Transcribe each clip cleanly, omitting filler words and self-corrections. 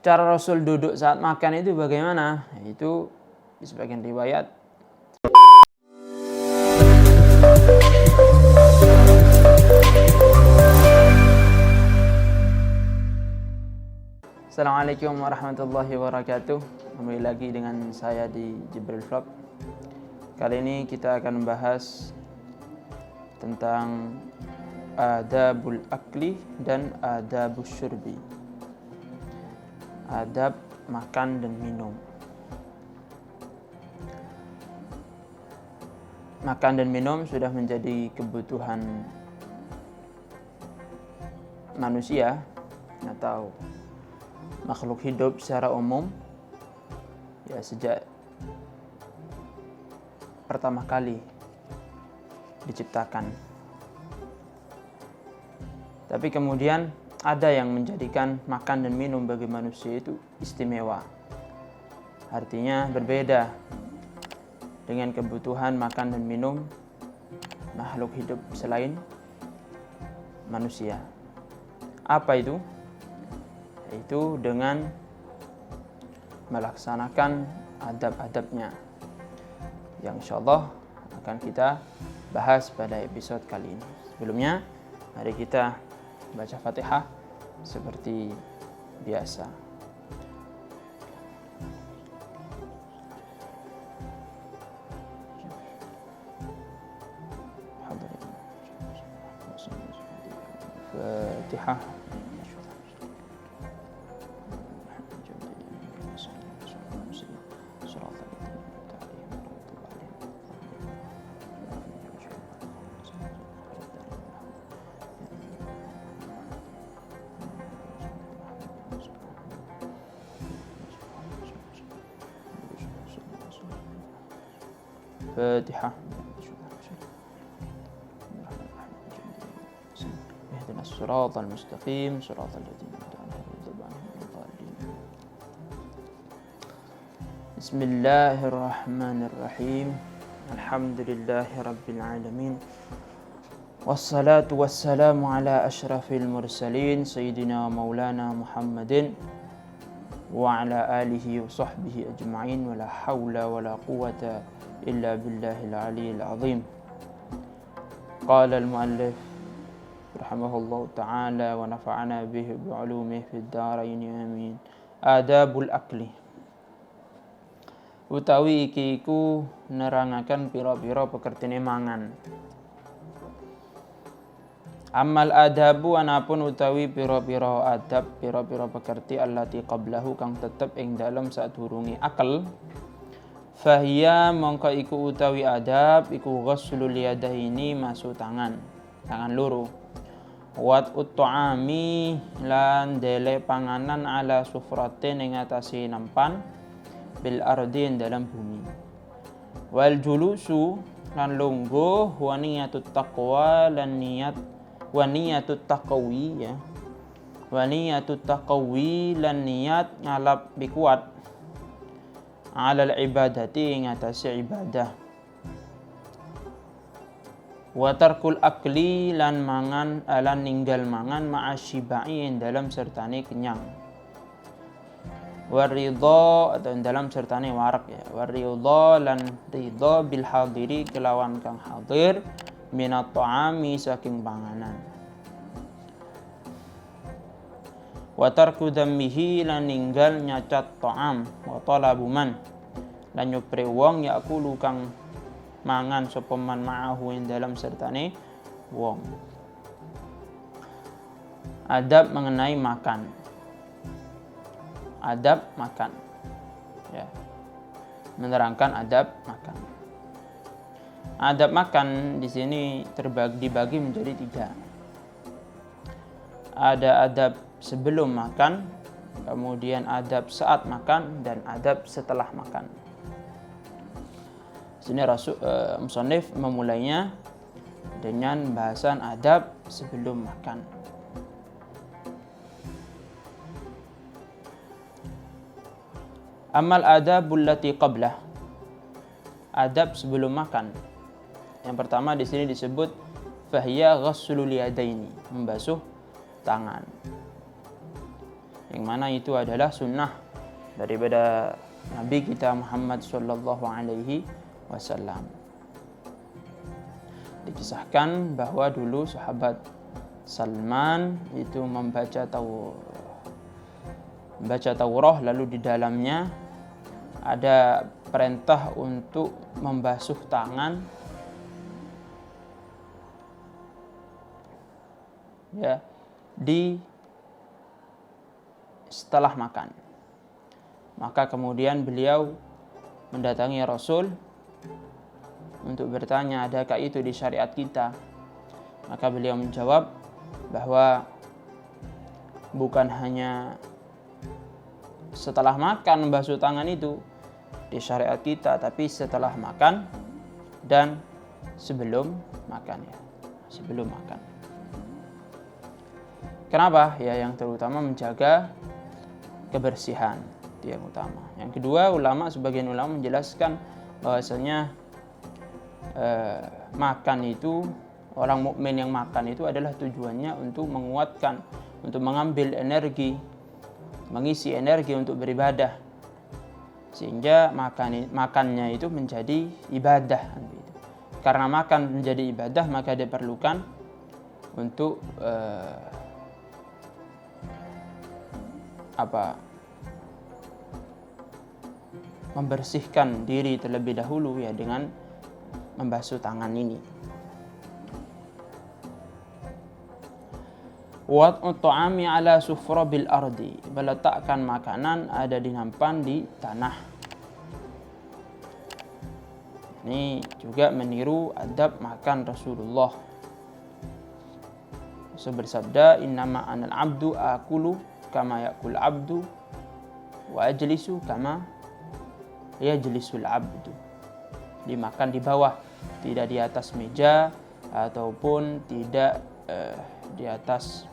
cara Rasul duduk saat makan itu bagaimana? Itu di sebagian riwayat. Assalamualaikum warahmatullahi wabarakatuh. Kembali lagi dengan saya di Jibril Vlog. Kali ini kita akan membahas tentang adabul akli dan adabus syurbi. Adab makan dan minum. Makan dan minum sudah menjadi kebutuhan manusia atau makhluk hidup secara umum ya sejak pertama kali diciptakan. Tapi kemudian ada yang menjadikan makan dan minum bagi manusia itu istimewa. Artinya berbeda dengan kebutuhan makan dan minum makhluk hidup selain manusia. Apa itu? Yaitu dengan melaksanakan adab-adabnya yang insyaallah akan kita bahas pada episode kali ini. Sebelumnya, mari kita baca Fatihah seperti biasa. Fatihah. فاتحة اهدنا الصراط المستقيم صراط الذين أنعمت عليهم. بسم الله الرحمن الرحيم الحمد لله رب العالمين والصلاة والسلام على أشرف المرسلين سيدنا مولانا محمد وعلى آله وصحبه أجمعين ولا حول ولا قوة إلا بالله العلي العظيم. قال المؤلف رحمه الله تعالى ونفعنا به بعلومه في الدارين آمين. آداب الأكل. Utawi iki iku nerangaken pira-pira pekertine mangan. Amal adabu anapun utawi pira-pira adab, pira-pira pekerti allati qablahu kang tetep ing dalem sadurunge akal. Fahiya mongko iku utawi adab iku ghusslul yadaini masu tangan loro. Wat ut'ami lan dele panganan ala sufratin ing atase nampan bil ardin dalam bumi. Wal julusu lan lungguh wa niyatut taqwa lan niyatut taqwi ya. Wa niyatut taqwi lan niat ngalap bikuat alal ibadati ing atase ibadah. Wa tarkul akli lan mangan lan ninggal mangan ma'asyibai dalam sertane kenyang. Waridha atau dalam sertane warak ya. Waridha lan ridha bil hadiri kelawan kang hadir minat ta'ami saking panganan. Wa tarku dammihi lan ninggal nyacat ta'am wa talabu man lan nyupre wong yakulu kang mangan sapa man ma'ahu ing dalam sertane wong. Adab mengenai makan. Adab makan. Ya. Menerangkan adab makan. Adab makan di sini dibagi menjadi 3. Ada adab sebelum makan, kemudian adab saat makan, dan adab setelah makan. Sini musannif memulainya dengan bahasan adab sebelum makan. Amal adabul lati qablah. Adab sebelum makan. Yang pertama di sini disebut fahiya ghassulul yadaini, membasuh tangan. yang mana itu adalah sunnah daripada Nabi kita Muhammad sallallahu alaihi wasallam. Dikisahkan bahwa dulu sahabat Salman itu membaca Taurah, lalu di dalamnya ada perintah untuk membasuh tangan ya setelah makan. Maka kemudian beliau mendatangi Rasul untuk bertanya, adakah itu di syariat kita? Maka beliau menjawab bahwa bukan hanya setelah makan membasuh tangan itu di syariat kita, tapi setelah makan dan sebelum makan ya. Sebelum makan. Kenapa? Ya, yang terutama menjaga kebersihan, itu yang utama. Yang kedua, sebagian ulama menjelaskan bahwasanya makan itu, orang mukmin yang makan itu adalah tujuannya untuk menguatkan, untuk mengambil energi, mengisi energi untuk beribadah, sehingga makannya itu menjadi ibadah. Karena makan menjadi ibadah, maka diperlukan untuk membersihkan diri terlebih dahulu ya dengan membasuh tangan ini. Wad'u ta'ami ala sufra bil ardi, meletakkan makanan ada di nampan di tanah. Ini juga meniru adab makan Rasulullah. Rasul bersabda, innama anal abdu akulu kama yakul abdu wa ajlisu kama yajlisul abdu. Dimakan di bawah, tidak di atas meja ataupun tidak di atas,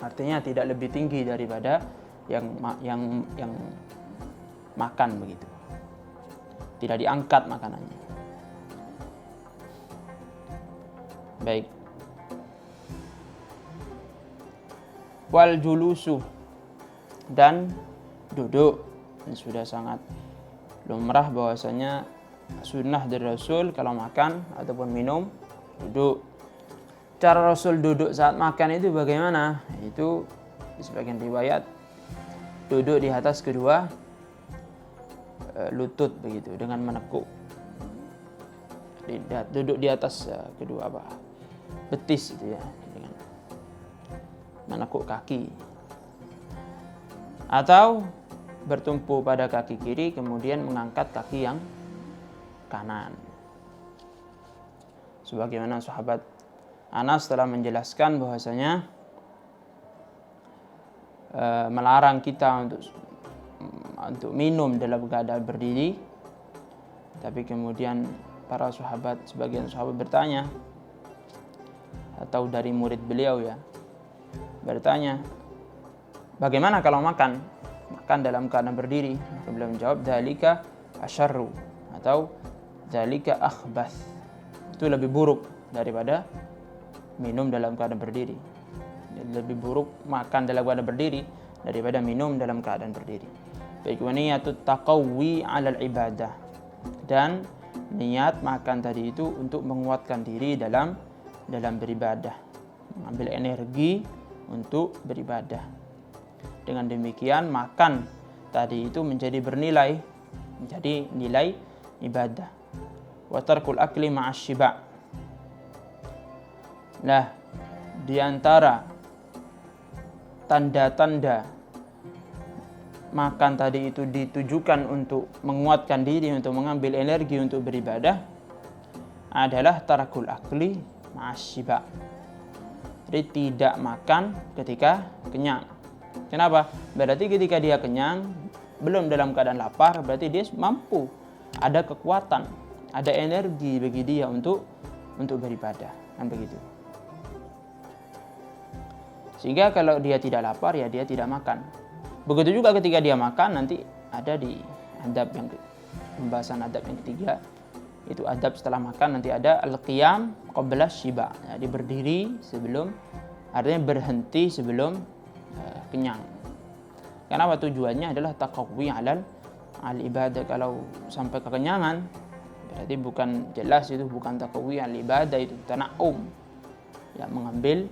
artinya tidak lebih tinggi daripada yang makan begitu. Tidak diangkat makanannya. Baik. Wal julusu, dan duduk. Ini sudah sangat lumrah bahwasanya sunnah dari Rasul kalau makan ataupun minum duduk. Cara Rasul duduk saat makan itu bagaimana? Itu di sebagian riwayat duduk di atas kedua lutut begitu dengan menekuk. Duduk di atas kedua betis itu ya, dengan menekuk kaki. Atau bertumpu pada kaki kiri kemudian mengangkat kaki yang kanan. Sebagaimana sahabat Anas telah menjelaskan bahwasanya melarang kita untuk minum dalam keadaan berdiri. Tapi kemudian para sahabat, sebagian sahabat bertanya, atau dari murid beliau ya, bertanya, bagaimana kalau makan dalam keadaan berdiri? Maka beliau menjawab, dzalika asyarru, atau dzalika akhbath. Itu lebih buruk daripada minum dalam keadaan berdiri. Lebih buruk makan dalam keadaan berdiri daripada minum dalam keadaan berdiri. Baik, wa niyatut taqawwi 'alal ibadah, dan niat makan tadi itu untuk menguatkan diri dalam beribadah, mengambil energi untuk beribadah. Dengan demikian makan tadi itu menjadi bernilai, menjadi nilai ibadah. Wa tarkul akli ma'asy syiba'. Nah, di antara tanda-tanda makan tadi itu ditujukan untuk menguatkan diri, untuk mengambil energi untuk beribadah, adalah tarakul akli ma'asy syiba'. Jadi tidak makan ketika kenyang. Kenapa? Berarti ketika dia kenyang, belum dalam keadaan lapar, berarti dia mampu, ada kekuatan, ada energi bagi dia untuk beribadah, kan begitu. Sehingga kalau dia tidak lapar, ya dia tidak makan. Begitu juga ketika dia makan, nanti ada di adab yang pembahasan adab yang ketiga, itu adab setelah makan, nanti ada al-qiyam qabla syiba. Jadi berdiri sebelum, artinya berhenti sebelum kenyang. Kenapa? Tujuannya adalah taqawwi al ibadah. Kalau sampai kekenyangan berarti bukan jelas, itu bukan taqawwi al ibadah, itu tana'um, ya mengambil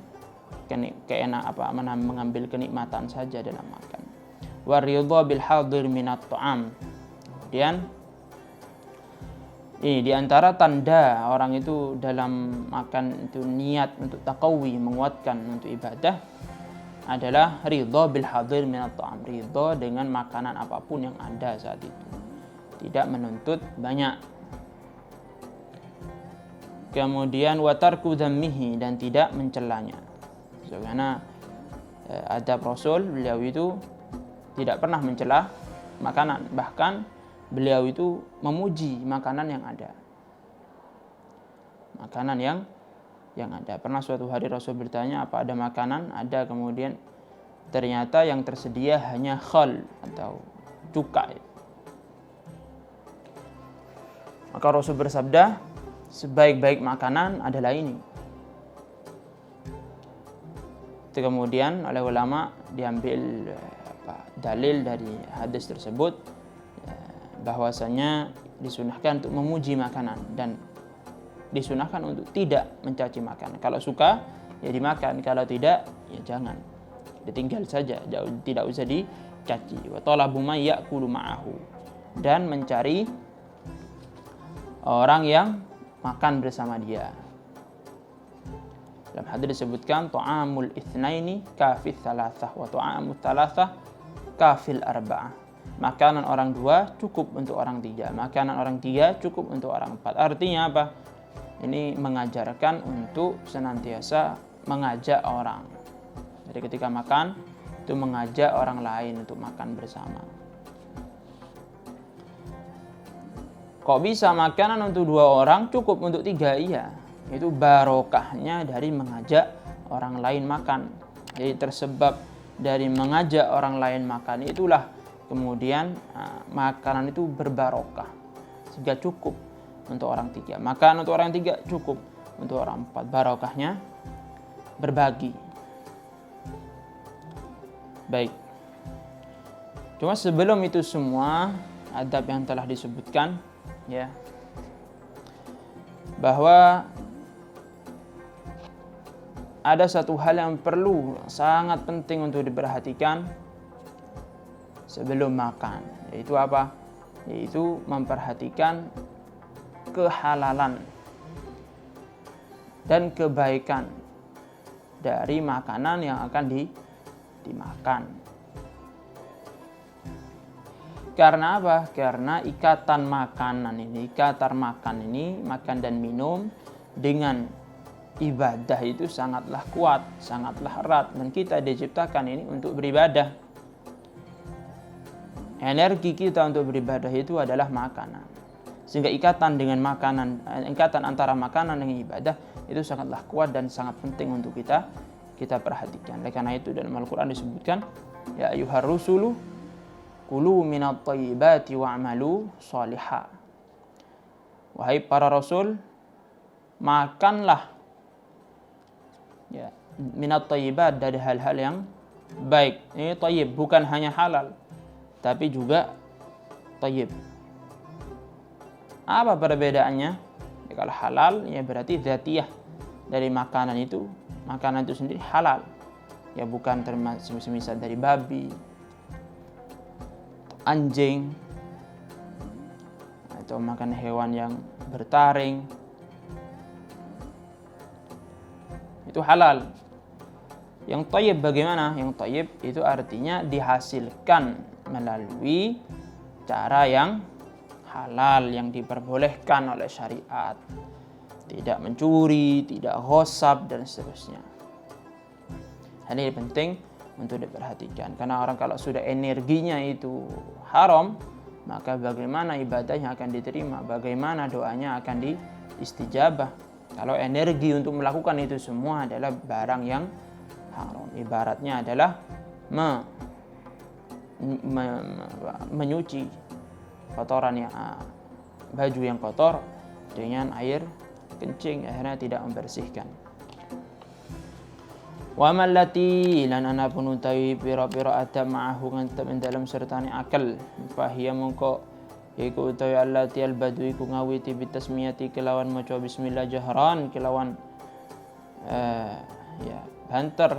mengambil kenikmatan saja dalam makan. Wa ridha bil hadir minat ta'am. Kemudian ini diantara tanda orang itu dalam makan itu niat untuk taqawwi, menguatkan untuk ibadah, adalah ridha bil hadir minat ta'am, ridha dengan makanan apapun yang ada saat itu, tidak menuntut banyak. Kemudian wa tarku dzammihi, dan tidak mencelanya. Karena adab Rasul, beliau itu tidak pernah mencela makanan, bahkan beliau itu memuji makanan yang ada. Makanan yang ada. Pernah suatu hari Rasul bertanya, apa ada makanan? Ada. Kemudian ternyata yang tersedia hanya khal atau cuka. Maka Rasul bersabda, sebaik-baik makanan adalah ini. Itu kemudian oleh ulama diambil dalil dari hadis tersebut, bahwasanya disunahkan untuk memuji makanan dan disunahkan untuk tidak mencaci makanan. Kalau suka ya dimakan, kalau tidak ya jangan, ditinggal saja, tidak usah dicaci. Wa talabu may ya'kulu ma'ahu, dan mencari orang yang makan bersama dia. Dalam hadis disebutkan ta'amul itsnaini kafil tsalatsah wa ta'amul tsalatsah kafil arba'ah. Makanan orang dua cukup untuk orang tiga, makanan orang tiga cukup untuk orang empat. Artinya apa? Ini mengajarkan untuk senantiasa mengajak orang. Jadi ketika makan itu mengajak orang lain untuk makan bersama. Kok bisa makanan untuk dua orang cukup untuk tiga? Iya, itu barokahnya dari mengajak orang lain makan. Jadi tersebab dari mengajak orang lain makan, itulah kemudian makanan itu berbarokah sehingga cukup untuk orang tiga. Makan untuk orang tiga cukup untuk orang empat. Barokahnya berbagi. Baik. Cuma sebelum itu semua adab yang telah disebutkan, ya, bahwa ada satu hal yang perlu sangat penting untuk diperhatikan sebelum makan, yaitu apa? Yaitu memperhatikan kehalalan dan kebaikan dari makanan yang akan dimakan. Karena apa? Karena ikatan makan ini, makan dan minum dengan ibadah itu sangatlah kuat, sangatlah erat, dan kita diciptakan ini untuk beribadah. Energi kita untuk beribadah itu adalah makanan. Sehingga ikatan antara makanan dengan ibadah itu sangatlah kuat dan sangat penting untuk kita perhatikan. Oleh karena itu dalam Al-Qur'an disebutkan, ya ayyuhar rusulu kulu minat thayyibati wa'malu shaliha. Wahai para rasul, makanlah ya minat thayyibat, dari hal-hal yang baik. Ini thayyib bukan hanya halal, tapi juga thayyib. Apa perbedaannya? Ya, kalau halal ya berarti dzatiyah dari makanan itu sendiri halal. Ya bukan termasuk semisal dari babi, anjing, atau makan hewan yang bertaring. Itu halal. Yang thayyib bagaimana? Yang thayyib itu artinya dihasilkan melalui cara yang halal, yang diperbolehkan oleh syariat. Tidak mencuri, tidak ghosab, dan seterusnya. Hal ini penting untuk diperhatikan. Karena orang kalau sudah energinya itu haram, maka bagaimana ibadahnya akan diterima? Bagaimana doanya akan diistijabah? Kalau energi untuk melakukan itu semua adalah barang yang haram. Ibaratnya adalah menyuci kotoran yang baju yang kotor dengan air kencing, akhirnya tidak membersihkan. Wa mallati lan anapun utawi pira-pira adab ma'ahu ngantep dalam sertane akal fahiya mongko iku utawi allati al-badwi ku ngawiti bitasmiyati kelawan maca bismillah jahran kelawan ya banter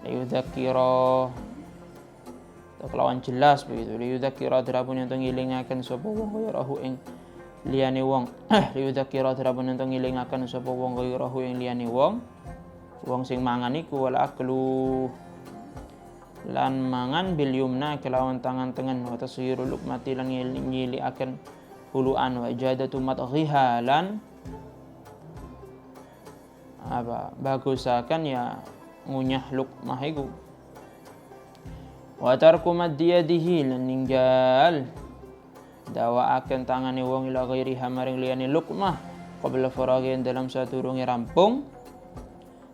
liyudzakira kelawan jelas begitu liyudzakira dirapun ento ngilingaken sapa wong ghayrahu ing liyane wong liyudzakira dirapun ento ngilingaken sapa wong ghayrahu ing liyane wong sing mangan iku wala aklu lan mangan bil yumna kelawan tangan tengen wa tasyiru luqmati lan nyilikaken huluan wa ijadatu madghiha lan bagusakan ya ngunyah luqmah iku wa tarku maddiyadihi lan ninggal dawaaken tangane wong ila ghairiha maring liyane luqmah qabla faraghin dalam sadurunge rampung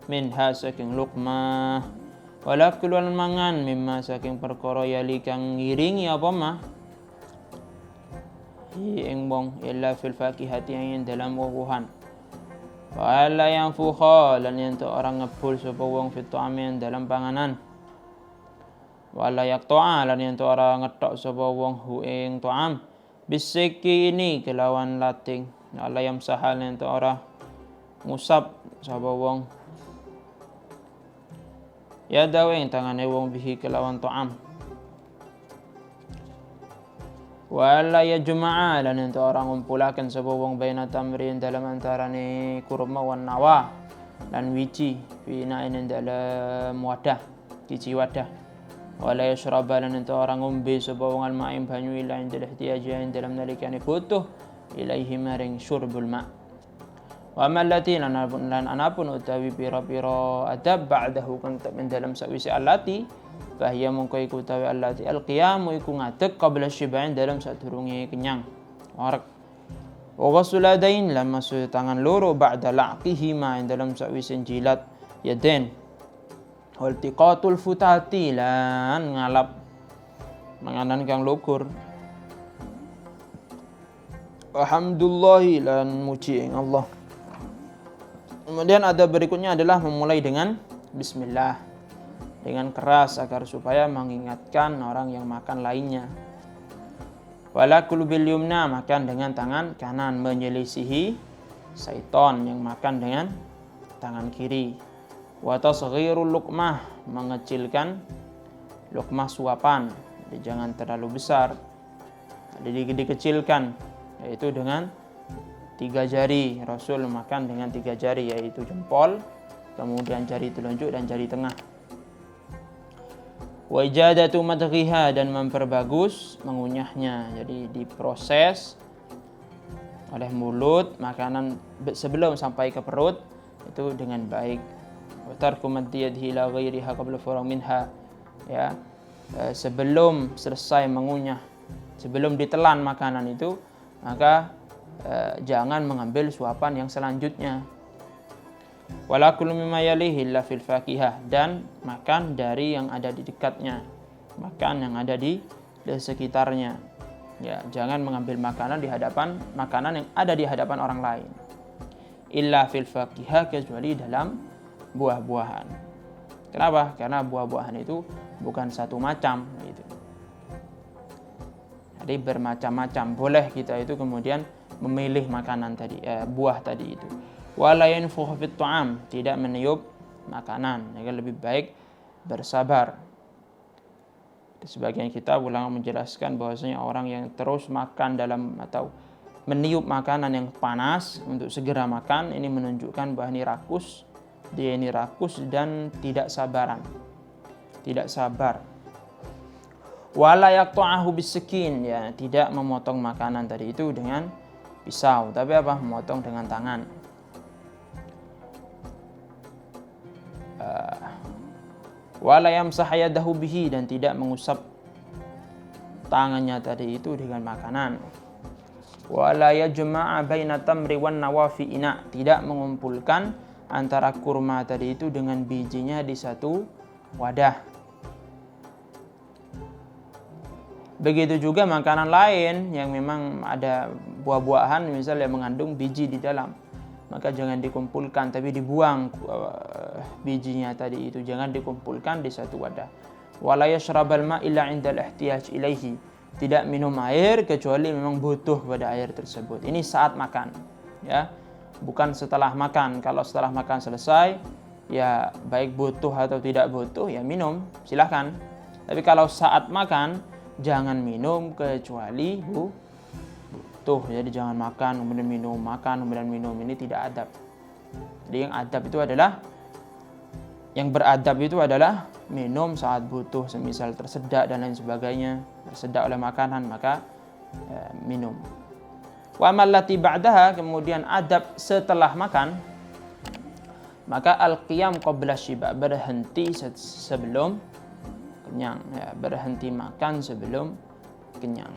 minha saking luqmah wala kulun mangan mimma saking perkara yali kang ngiringi apa mah ing wong illa fil fakihati yang dalam buah-buahan wala yang fukha lan ento orang ngepul sapa wong fit ta'amin dalam panganan wala yaqta'a lan ento orang ngetok sapa wong hu ing ta'am bisiki ini kelawan lating wala yamsahal ento orang ngusap sapa wong ya dawe ing tangane wong bihi kelawan ta'am wala yajma'a lan ento orang ngumpulaken sapa wong baina tamrin dalam antarane kurma wan nawa lan wiji fina ing dalam wadah cici wadah wala yashraba lan ento orang ngombe sapa wong al-ma'im banyu ila ing ihtiyaji dalam nalikane butuh ilaihi maring syurbul ma' wa mallati lan anapun utawi pira-pira adab ba'dahu kan dalam sawise allati fahiya mongko iku utawi allati alqiyamu iku ngadeg qabla syib'in dalam sadurunge kenyang warak wa ghusladain lan masuk tangan loro ba'da laqihi ma dalam sawise jilat yaden waltiqatul futati lan ngalap manganan kang lugur alhamdulillah lan muji ing Allah. Kemudian ada berikutnya adalah memulai dengan bismillah dengan keras agar supaya mengingatkan orang yang makan lainnya. Wala kulu bil yumna makan dengan tangan kanan menyelisihi syaitan yang makan dengan tangan kiri. Wa tasghirul luqmah mengecilkan luqmah suapan, jadi jangan terlalu besar. Jadi dikecilkan yaitu dengan 3 jari. Rasul makan dengan 3 jari yaitu jempol, kemudian jari telunjuk dan jari tengah. Wa ijadatu madghiha dan memperbagus mengunyahnya. Jadi diproses oleh mulut makanan sebelum sampai ke perut itu dengan baik. Wa tarku maddiyadihi ila ghairiha qabla furagh minha ya. Sebelum selesai mengunyah, sebelum ditelan makanan itu, maka jangan mengambil suapan yang selanjutnya. Wala kullu mimma yalihi illa fil fakihah dan makan dari yang ada di dekatnya, makan yang ada di sekitarnya. Ya, jangan mengambil makanan yang ada di hadapan orang lain. Illa fil fakihah kecuali dalam buah-buahan. Kenapa? Karena buah-buahan itu bukan satu macam gitu. Jadi bermacam-macam. Boleh kita itu kemudian memilih makanan tadi, buah tadi itu. Wala yanfukhu fit ta'am, tidak meniup makanan. Jadi lebih baik bersabar. Di sebagian kitab ulama menjelaskan bahwasanya orang yang terus makan dalam atau meniup makanan yang panas untuk segera makan ini menunjukkan bahwa dia ini rakus dan tidak sabaran. Tidak sabar. Wala yaqta'ahu bisikin, ya, tidak memotong makanan tadi itu dengan pisau, tapi apa? Memotong dengan tangan. Wala yamsah yadahu bihi, dan tidak mengusap tangannya tadi itu dengan makanan. Wala yajma'a baina tamri wan nawafi ina, tidak mengumpulkan antara kurma tadi itu dengan bijinya di satu wadah. Begitu juga makanan lain yang memang ada buah-buahan misalnya yang mengandung biji di dalam. maka jangan dikumpulkan, tapi dibuang bijinya tadi itu, jangan dikumpulkan di satu wadah. Wala yashrabal ma illa 'inda al-ihtiyaj ilaihi, tidak minum air kecuali memang butuh pada air tersebut. Ini saat makan, ya, bukan setelah makan. Kalau setelah makan selesai, ya baik butuh atau tidak butuh, ya minum, silahkan. Tapi kalau saat makan, jangan minum kecuali butuh. Jadi jangan makan kemudian minum, makan kemudian minum. Ini tidak adab. Jadi yang adab itu adalah, yang beradab itu adalah minum saat butuh, semisal tersedak dan lain sebagainya, tersedak oleh makanan, maka minum. Wa mallati ba'daha, kemudian adab setelah makan, maka al-qiyam qabla syiba, berhenti sebelum kenyang, ya, berhenti makan sebelum kenyang.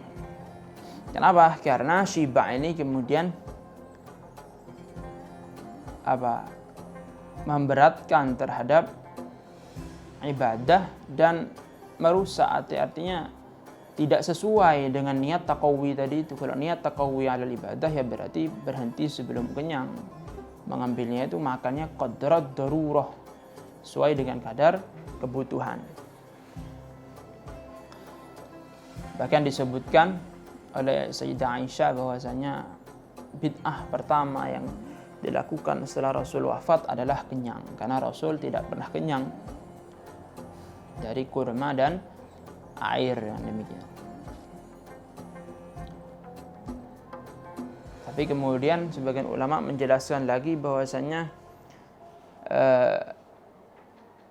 Kenapa? Karena syiba ini kemudian memberatkan terhadap ibadah dan merusak, artinya tidak sesuai dengan niat taqawi tadi itu. Kalau niat taqawi ala ibadah, ya berarti berhenti sebelum kenyang. Mengambilnya itu makannya qadrat darurah, sesuai dengan kadar kebutuhan. Bahkan disebutkan oleh Sayyidah Aisyah bahwasanya bid'ah pertama yang dilakukan setelah Rasul wafat adalah kenyang, karena Rasul tidak pernah kenyang dari kurma dan air yang demikian. Tapi kemudian sebagian ulama menjelaskan lagi bahwasanya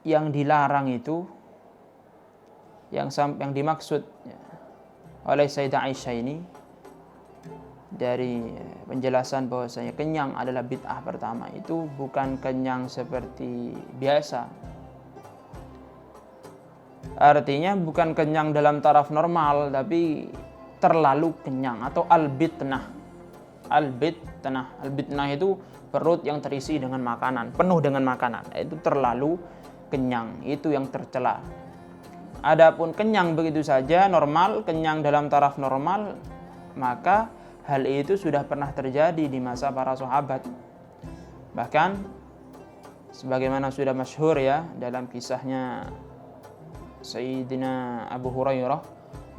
yang dilarang itu, yang dimaksud oleh Sayyidah Aisyah ini dari penjelasan bahwasanya kenyang adalah bid'ah pertama, itu bukan kenyang seperti biasa. Artinya bukan kenyang dalam taraf normal, tapi terlalu kenyang, atau al-bitnah. Al-bitnah itu perut yang terisi dengan makanan, penuh dengan makanan. Itu terlalu kenyang, itu yang tercela. Adapun kenyang begitu saja, normal, kenyang dalam taraf normal, maka hal itu sudah pernah terjadi di masa para sahabat. Bahkan sebagaimana sudah masyhur ya dalam kisahnya Sayyidina Abu Hurairah,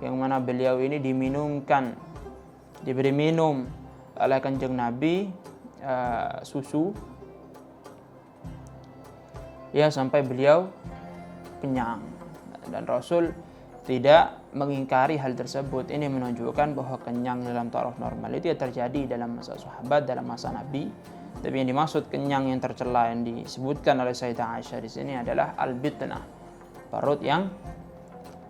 yang mana beliau ini diberi minum oleh Kanjeng Nabi susu, ya, sampai beliau kenyang, dan Rasul tidak mengingkari hal tersebut. Ini menunjukkan bahwa kenyang dalam taraf normal itu ya terjadi dalam masa sahabat, dalam masa Nabi. Tapi yang dimaksud kenyang yang tercela yang disebutkan oleh Sayyidah Aisyah di sini adalah al-bitnah, perut yang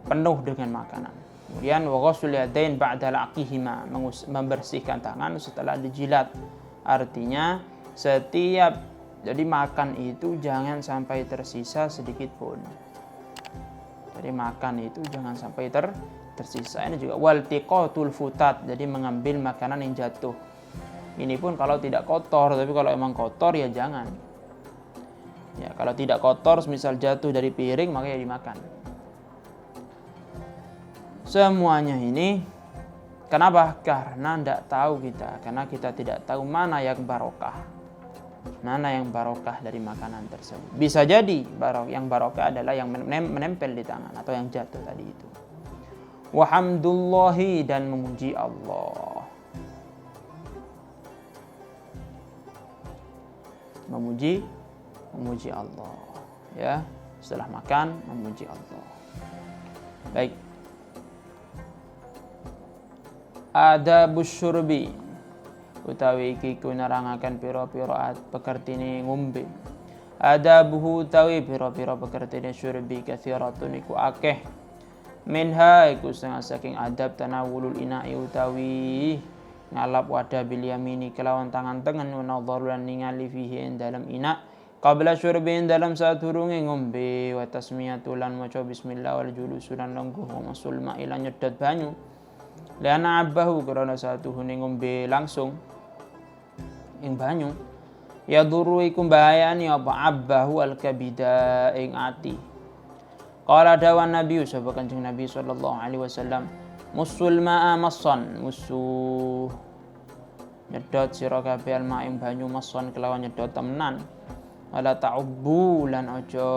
penuh dengan makanan. Kemudian wa ghusl yadain ba'da laqihima, membersihkan tangan setelah dijilat. Artinya jadi makan itu jangan sampai tersisa sedikit pun. Jadi makan itu jangan sampai tersisa. Ini juga waltiqatul futat, jadi mengambil makanan yang jatuh. Ini pun kalau tidak kotor, tapi kalau emang kotor ya jangan. Ya, kalau tidak kotor, misal jatuh dari piring, maka ya dimakan. Semuanya ini kenapa? Karena tidak tahu kita, karena kita tidak tahu mana yang barokah dari makanan tersebut. Bisa jadi yang barokah adalah yang menempel di tangan atau yang jatuh tadi itu. Wahamdulillahi, dan memuji Allah. Memuji Allah, ya, setelah makan memuji Allah. Baik. Adabus syurbi, utawi iki ku nerangaken pira-pira pekertine ngombe. Adabuhu utawi pira-pira pekertine syurbi kathiratun iku akeh. Minha iku saking adab tanawulul ina'i, utawi ngalap wadah bil yamini kelawan tangan tengen, wa nadharu lan ningali fihi dalam ina qabla syurbin dalam sadurunge ngombe, wa tasmiyatu lan maca bismillah, wal julusu lan lengguh, wa masul ma'i lan nyedot banyu, lana abahu karena satuhune ngombe langsung ing banyu, ya duru iku bahayani apa abahu al kabida ing ati. Qala dawan Nabi sapa Kanjeng Nabi sallallahu alaihi wasallam, musul ma'a massan, musuh nyedot sira kabeh al-ma ing banyu maswan kelawan nyedot temenan. Wala ta'ubbu lan aja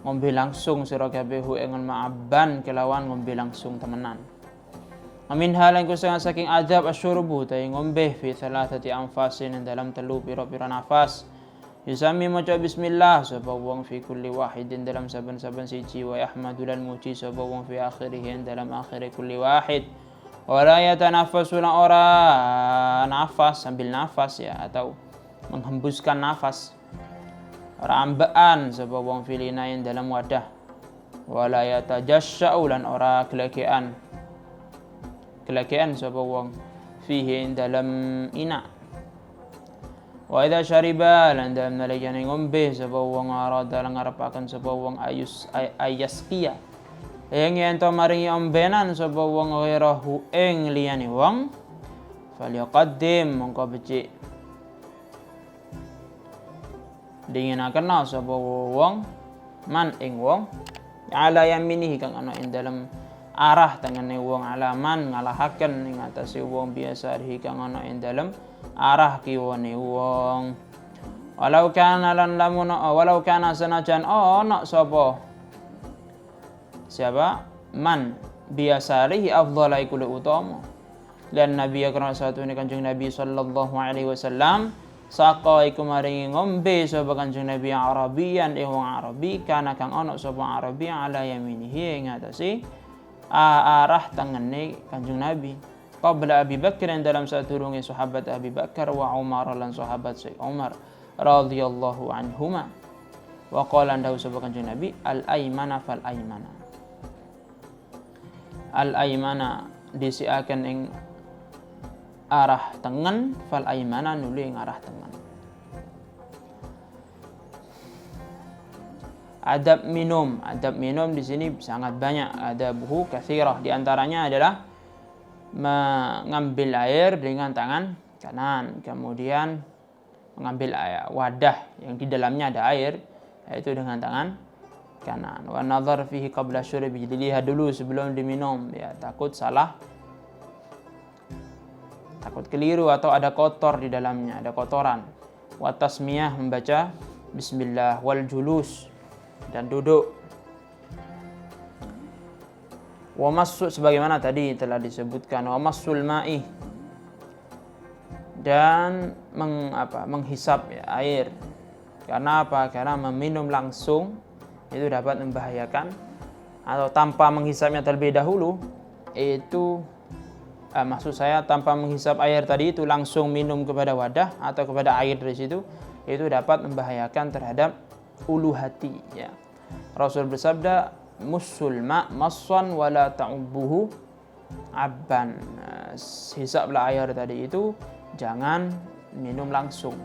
ngombe langsung sira kabeh ing ma'aban kelawan ngombe langsung temenan. Amin halan kusang saking adab asyurbu tay ngombe fi thalathati anfasin dalam telu pira-pira nafas. Yusami maca bismillah sapa wong fi kulli wahidin dalam saben-saben siji wa yahmadu lan muji sapa wong fi akhirih dalam akhir kulli wahid. Wala yatanaffasu ora nafas sambil nafas ya atau menghembuskan nafas. Ora ambaan sapa wong filinain dalam wadah. Wala yatajassau lan ora kelekean. Kelekean sapa wong fihi dalam ina. Wa idza syariba lan dalam nalikane ngombe sapa wong arada lan ngarepaken sapa wong ayasqiya ing yen to maringi ombenan sapa wong ghirahu ing liyane wong falyaqaddim mongko becik dinginaken sapa wong man ing wong ala yaminihi kang ana ing dalem arah tengene wong alaman ngalahaken ing atase wong biasa kang ana ing dalem arah kiwane wong. Walau kana lan lamun walau kana sanajan ana sapa siapa man biasarihi afdhala iku utama dan nabi akram satune kanjeng nabi sallallahu alaihi wasallam saka iku maringi ngombe sapa kanjeng nabi arabian ing wong arabi kana kang ana sapa arabi ala yaminihi ing atase arah tengene kanjeng nabi qabla Abi Bakar dalam sadurunge sahabat Abi Bakar wa Umar lan sahabat Sayyid Umar radhiyallahu anhuma wa qala ndawu sapa kanjeng Nabi al-aymana fal aymana al-aymana disiaken ing arah tengen fal aymana nuli ing arah tengen. Adab minum di sini sangat banyak, adabuhu katsirah, di antaranya adalah mengambil air dengan tangan kanan, kemudian mengambil wadah yang di dalamnya ada air, yaitu dengan tangan kanan. Wa nazar fihi qabla syurbi, dilihat dulu sebelum diminum, ya takut salah, takut keliru atau ada kotor di dalamnya, ada kotoran. Wa tasmiyah, membaca bismillah, wal julus, dan duduk. Wa massu, sebagaimana tadi telah disebutkan, wa massul ma'i, dan menghisap air. Karena apa? Karena meminum langsung itu dapat membahayakan, atau tanpa menghisapnya terlebih dahulu itu maksud saya tanpa menghisap air tadi itu langsung minum kepada wadah atau kepada air dari situ, itu dapat membahayakan terhadap ulu hati, ya. Rasul bersabda, musul ma maswan wala ta'ubbuhu abban. Hisaplah air tadi itu, jangan minum langsung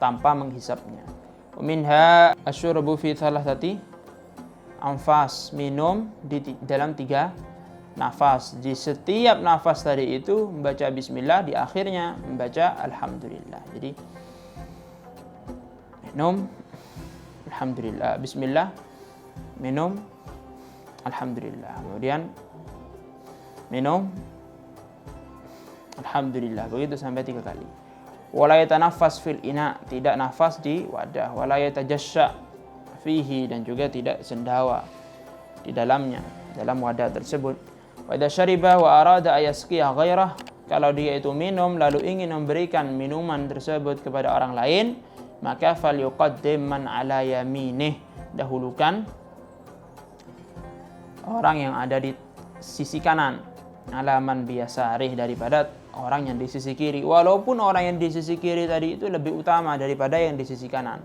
tanpa menghisapnya. Minha asyurbu fi thalathati anfas, minum di dalam 3 nafas. Di setiap nafas tadi itu membaca bismillah, di akhirnya membaca alhamdulillah. Jadi minum alhamdulillah, bismillah, minum alhamdulillah, kemudian minum alhamdulillah, begitu sampai 3 kali. Wala yatanafas fil ina, tidak nafas di wadah. Wala yatajassa fihi, dan juga tidak sendawa di dalamnya, dalam wadah tersebut. Wa idza syariba wa arada ayasqiya ghairah, kalau dia itu minum lalu ingin memberikan minuman tersebut kepada orang lain, maka falyuqaddim man ala yaminih, dahulukan orang yang ada di sisi kanan, alaman biasarih, daripada orang yang di sisi kiri, walaupun orang yang di sisi kiri tadi itu lebih utama daripada yang di sisi kanan.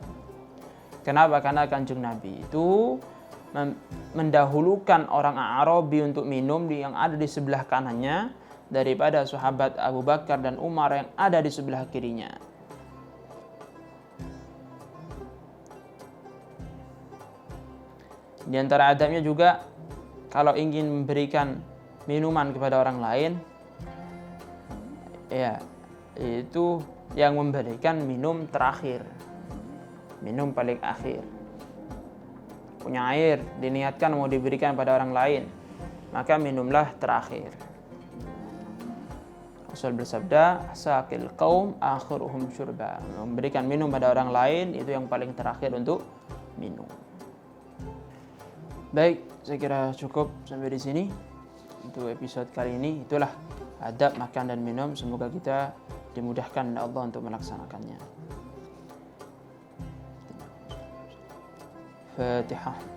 Kenapa? Karena kanjeng Nabi itu mendahulukan orang Arabi untuk minum yang ada di sebelah kanannya daripada sahabat Abu Bakar dan Umar yang ada di sebelah kirinya. Di antara adabnya juga, kalau ingin memberikan minuman kepada orang lain, ya itu yang memberikan minum terakhir, minum paling akhir. Punya air, diniatkan mau diberikan pada orang lain, maka minumlah terakhir. Rasul bersabda, "Saqil qaum akhiruhum syurba." Memberikan minum pada orang lain itu yang paling terakhir untuk minum. Baik, saya kira cukup sampai di sini untuk episode kali ini. Itulah adab makan dan minum. Semoga kita dimudahkan oleh Allah untuk melaksanakannya. Fatihah.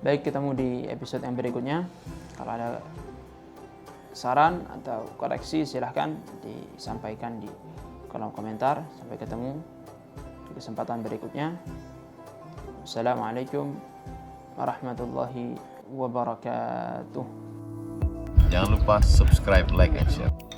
Baik, ketemu di episode yang berikutnya. Kalau ada saran atau koreksi silahkan disampaikan di kolom komentar. Sampai ketemu di kesempatan berikutnya. Assalamualaikum warahmatullahi wabarakatuh. Jangan lupa subscribe, like, and share.